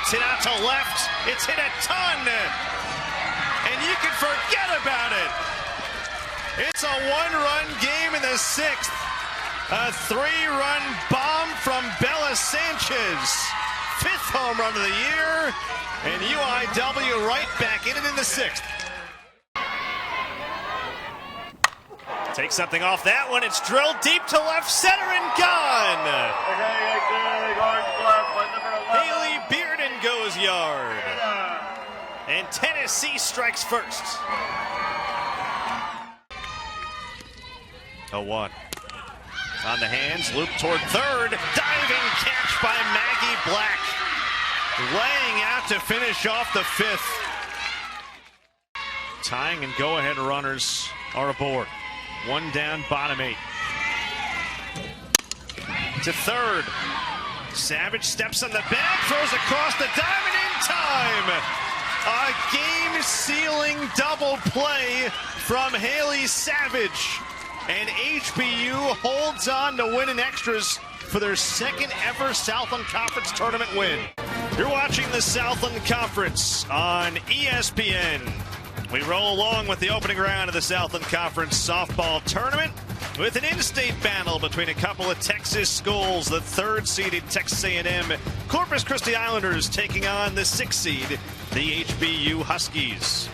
It's hit out to left. It's hit a ton. And you can forget about it. It's a one-run game in the sixth. A three-run bomb from Bella Sanchez. Fifth home run of the year. And UIW right back in it in the sixth. Take something off that one. It's drilled deep to left center and gone. Haley Bearden goes yard. And Tennessee strikes first. 0-1. On the hands, loop toward third. Diving catch by Maggie Black. Laying out to finish off the fifth. Tying and go-ahead runners are aboard. One down, bottom eight. To third. Savage steps on the bag, throws across the diamond in time. A game-sealing double play from Haley Savage. And HBU holds on to win in extras for their second ever Southland Conference tournament win. You're watching the Southland Conference on ESPN. We roll along with the opening round of the Southland Conference softball tournament with an in-state battle between a couple of Texas schools. The third-seeded Texas A&M Corpus Christi Islanders taking on the sixth seed, the HBU Huskies.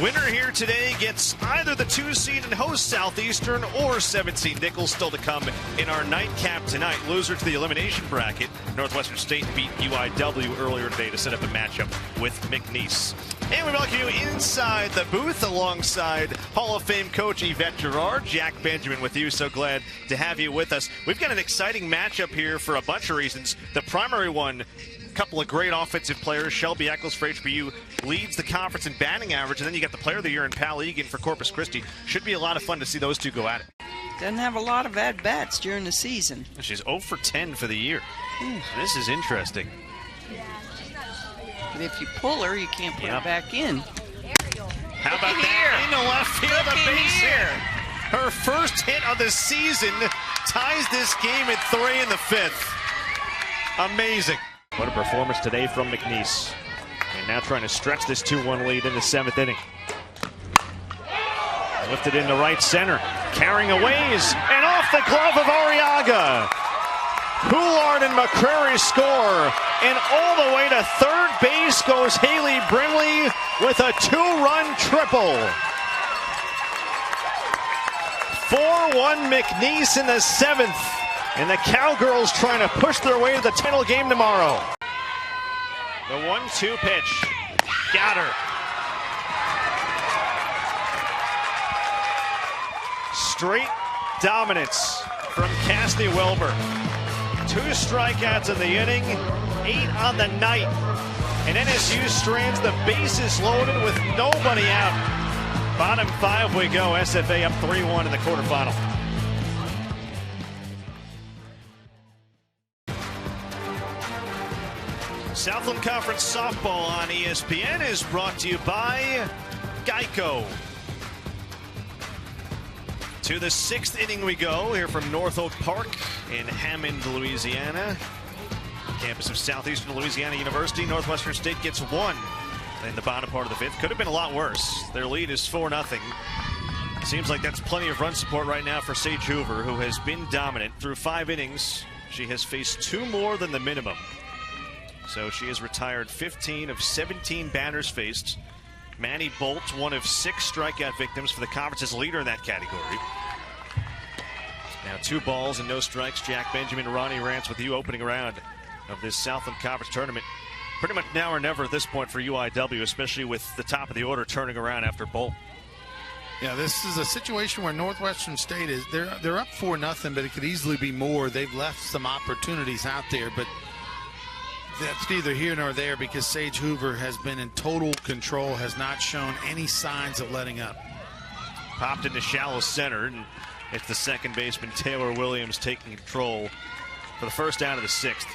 Winner here today gets either the 2-seed and host Southeastern or 7-seed Nichols still to come in our nightcap tonight. Loser to the elimination bracket. Northwestern State beat UIW earlier today to set up a matchup with McNeese. And we welcome you inside the booth alongside Hall of Fame coach Yvette Girard. Jack Benjamin with you. So glad to have you with us. We've got an exciting matchup here for a bunch of reasons. The primary one, a couple of great offensive players. Shelby Eccles for HBU leads the conference in batting average. And then you got the player of the year in Pal Egan for Corpus Christi. Should be a lot of fun to see those two go at it. Doesn't have a lot of at-bats during the season. She's 0 for 10 for the year. This is interesting. But if you pull her, you can't put her back in. How about that? Into left field, a base hit. Her first hit of the season ties this game at 3 in the fifth. Amazing. What a performance today from McNeese. And now trying to stretch this 2-1 lead in the seventh inning. Lifted into right center. Carrying away and off the glove of Arriaga. Poulard and McCrary score, and all the way to third base goes Haley Brimley with a 2-run triple. 4-1 McNeese in the seventh, and the Cowgirls trying to push their way to the title game tomorrow. The 1-2 pitch, got her. Straight dominance from Cassidy Welber. 2 strikeouts in the inning, 8 on the night. And NSU strands the bases loaded with nobody out. Bottom 5 we go. SFA up 3-1 in the quarterfinal. Southland Conference softball on ESPN is brought to you by Geico. To the sixth inning we go here from North Oak Park in Hammond, Louisiana. Campus of Southeastern Louisiana University. Northwestern State gets 1 in the bottom part of the fifth. Could have been a lot worse. Their lead is 4-0. Seems like that's plenty of run support right now for Sage Hoover, who has been dominant through 5 innings. She has faced 2 more than the minimum. So she has retired 15 of 17 batters faced. Manny Bolt, one of 6 strikeout victims for the conference's leader in that category. Now 2 balls and no strikes. Jack Benjamin, Ronnie Rance with you opening round of this Southland Conference tournament. Pretty much now or never at this point for UIW, especially with the top of the order turning around after Bolt. Yeah, this is a situation where Northwestern State is they're up 4-0, but it could easily be more. They've left some opportunities out there, but that's neither here nor there because Sage Hoover has been in total control, has not shown any signs of letting up. Popped into shallow center, and it's the second baseman Taylor Williams taking control for the first out of the sixth.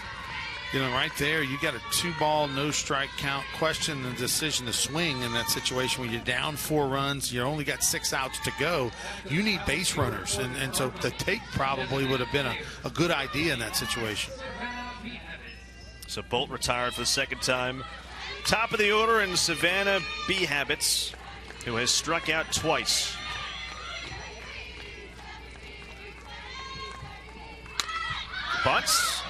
You know, right there, you got a 2-ball, no strike count. Question the decision to swing in that situation when you're down 4 runs, you only got 6 outs to go. You need base runners, and so the take probably would have been a good idea in that situation. So Bolt retired for the second time. Top of the order in Savannah, B. Habits, who has struck out twice. Bunts,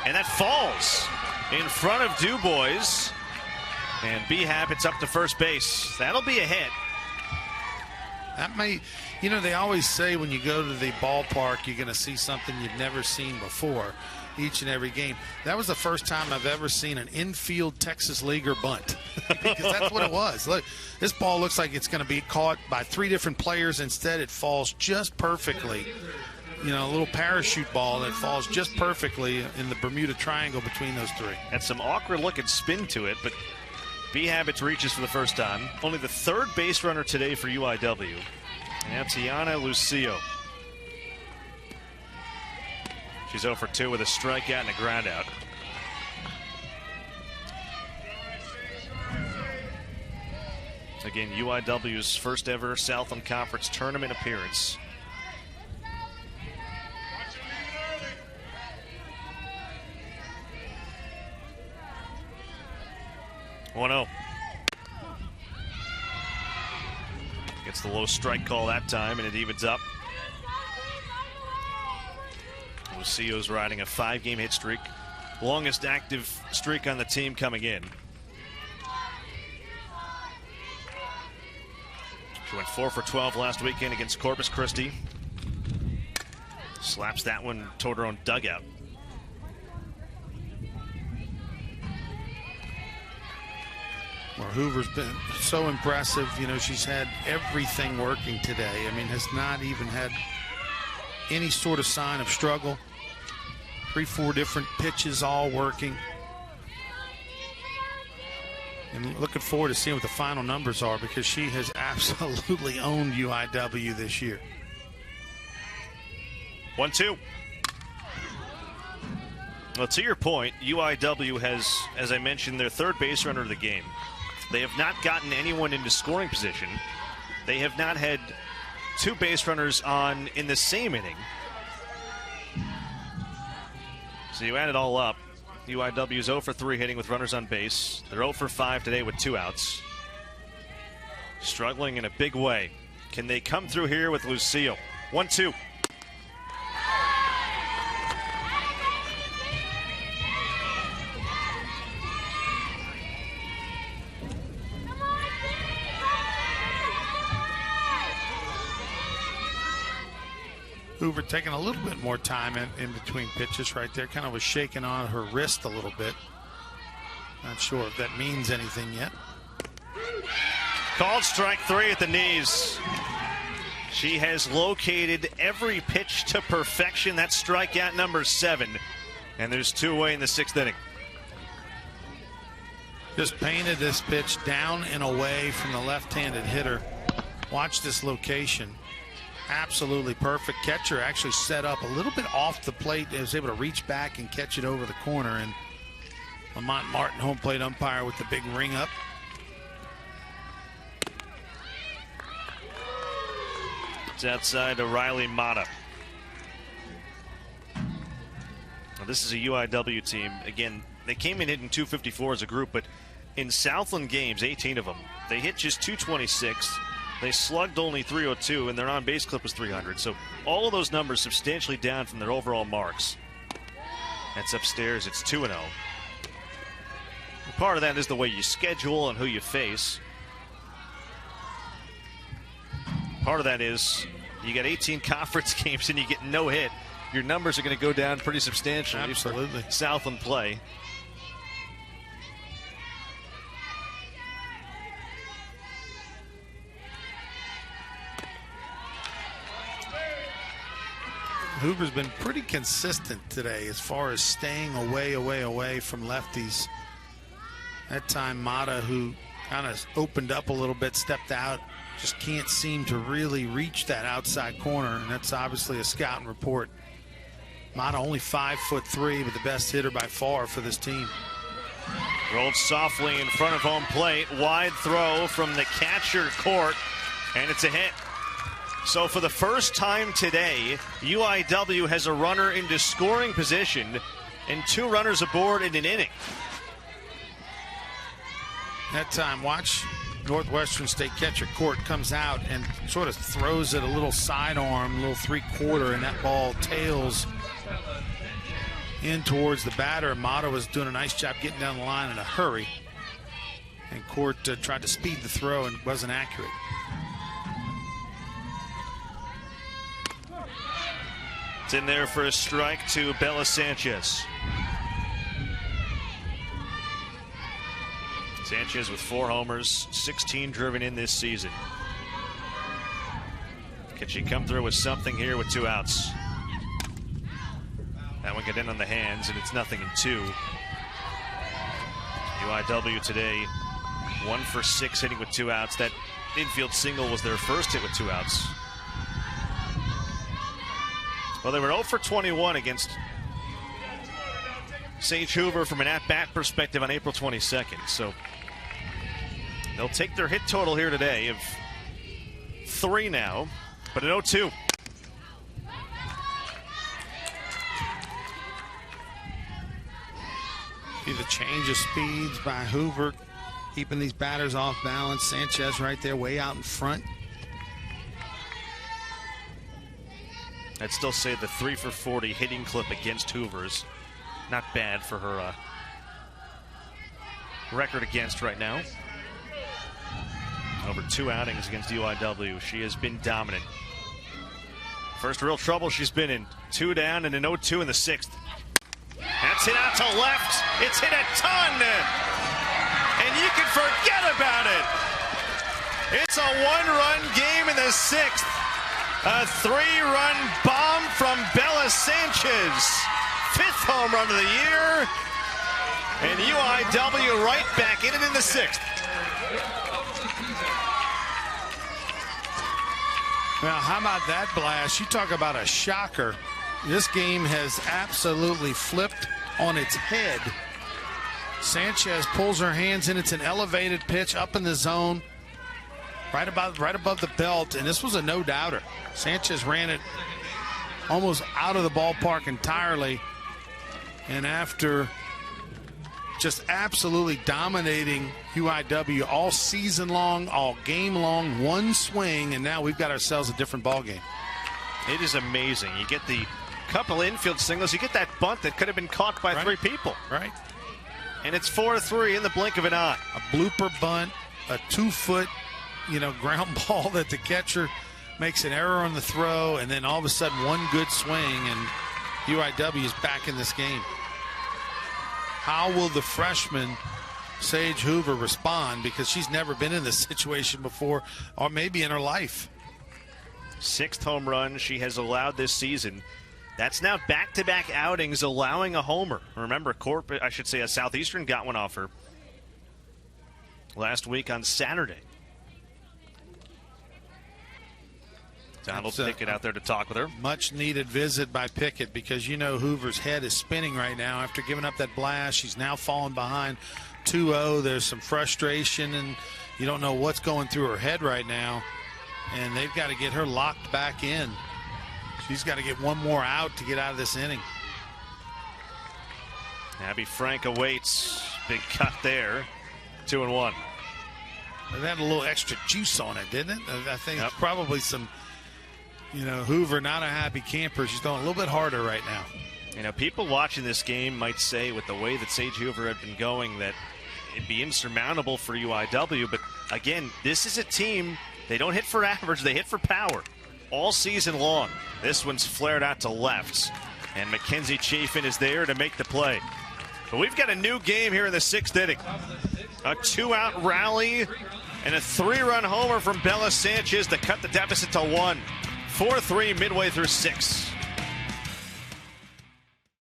and that falls in front of DuBois. And B. Habits up to first base. That'll be a hit. That may, you know, they always say when you go to the ballpark, you're going to see something you've never seen before each and every game. That was the first time I've ever seen an infield Texas Leaguer bunt, because that's what it was. Look, this ball looks like it's going to be caught by 3 different players. Instead, it falls just perfectly. You know, a little parachute ball that falls just perfectly in the Bermuda Triangle between those 3. Had some awkward looking spin to it, but B. Habits reaches for the first time. Only the 3rd base runner today for UIW. And that's Tiana Lucio. She's 0 for 2 with a strikeout and a ground out. Again, UIW's first ever Southland Conference tournament appearance. Oh. Gets the low strike call that time, and it evens up. Lucio's riding a 5-game hit streak. Longest active streak on the team coming in. She went 4 for 12 last weekend against Corpus Christi. Slaps that one toward her own dugout. Well, Hoover's been so impressive. You know, she's had everything working today. I mean, has not even had any sort of sign of struggle. 3-4 different pitches all working. And looking forward to seeing what the final numbers are, because she has absolutely owned UIW this year. 1-2. Well, to your point, UIW has, as I mentioned, their 3rd base runner of the game. They have not gotten anyone into scoring position. They have not had 2 base runners on in the same inning. So you add it all up. UIW is 0 for 3 hitting with runners on base. They're 0 for 5 today with 2 outs. Struggling in a big way. Can they come through here with Lucio? 1-2. Hoover taking a little bit more time in between pitches right there. Kind of was shaking on her wrist a little bit. Not sure if that means anything yet. Called strike 3 at the knees. She has located every pitch to perfection. That's strikeout number 7. And there's 2 away in the 6th inning. Just painted this pitch down and away from the left-handed hitter. Watch this location. Absolutely perfect. Catcher actually set up a little bit off the plate. He was able to reach back and catch it over the corner. And Lamont Martin, home plate umpire, with the big ring up. It's outside to Riley Mata. Now, this is a UIW team. Again, they came in hitting 254 as a group, but in Southland games, 18 of them, they hit just 226. They slugged only 302, and their on-base clip was 300. So all of those numbers substantially down from their overall marks. That's upstairs. It's 2-0. Part of that is the way you schedule and who you face. Part of that is you got 18 conference games and you get no hit. Your numbers are going to go down pretty substantially. Absolutely. For Southland play. Hoover's been pretty consistent today as far as staying away from lefties. That time Mata, who kind of opened up a little bit, stepped out, just can't seem to really reach that outside corner, and that's obviously a scouting report. Mata only 5'3", but the best hitter by far for this team. Rolled softly in front of home plate. Wide throw from the catcher court, and it's a hit. So for the first time today, UIW has a runner into scoring position and 2 runners aboard in an inning. That time, watch Northwestern State catcher Court comes out and sort of throws it a little sidearm, a little 3/4, and that ball tails in towards the batter. Mata was doing a nice job getting down the line in a hurry, and Court tried to speed the throw and wasn't accurate. It's in there for a strike to Bella Sanchez. Sanchez with 4 homers, 16 driven in this season. Can she come through with something here with 2 outs? That one got in on the hands, and it's 0-2. UIW today 1 for 6 hitting with 2 outs. That infield single was their first hit with 2 outs. Well, they were 0 for 21 against Sage Hoover from an at-bat perspective on April 22nd. So they'll take their hit total here today of 3 now, but an 0-2. See the change of speeds by Hoover, keeping these batters off balance. Sanchez right there way out in front. I'd still say the 3 for 40 hitting clip against Hoover's not bad for her record against right now. Over 2 outings against UIW. She has been dominant. First real trouble she's been in. 2 down and an 0-2 in the 6th. That's hit out to left. It's hit a ton. And you can forget about it. It's a 1-run game in the 6th. A 3-run bomb from Bella Sanchez. 5th home run of the year. And UIW right back in it in the 6th. Well, how about that blast? You talk about a shocker. This game has absolutely flipped on its head. Sanchez pulls her hands in. It's an elevated pitch up in the zone, right above the belt, and this was a no-doubter. Sanchez ran it almost out of the ballpark entirely, and after just absolutely dominating UIW all season long, all game long, 1 swing, and now we've got ourselves a different ball game. It is amazing. You get the couple infield singles. You get that bunt that could have been caught by 3 people. Right. And it's 4-3 in the blink of an eye. A blooper bunt, a 2-foot, ground ball that the catcher makes an error on the throw, and then all of a sudden 1 good swing, and UIW is back in this game. How will the freshman Sage Hoover respond? Because she's never been in this situation before, or maybe in her life. 6th home run she has allowed this season. That's now back-to-back outings allowing a homer. Remember, Southeastern got one off her last week on Saturday. Donald Pickett out there to talk with her. Much needed visit by Pickett, because Hoover's head is spinning right now after giving up that blast. She's now fallen behind 2-0. There's some frustration, and you don't know what's going through her head right now. And they've got to get her locked back in. She's got to get 1 more out to get out of this inning. Abby Frank awaits. Big cut there. 2-1. It had a little extra juice on it, didn't it? I think it's probably some, Hoover, not a happy camper. She's going a little bit harder right now. People watching this game might say, with the way that Sage Hoover had been going, that it'd be insurmountable for UIW. But again, this is a team, they don't hit for average, they hit for power all season long. This one's flared out to left, and Mackenzie Chafin is there to make the play. But we've got a new game here in the 6th inning. A 2-out rally and a 3-run homer from Bella Sanchez to cut the deficit to 1. 4-3 midway through 6.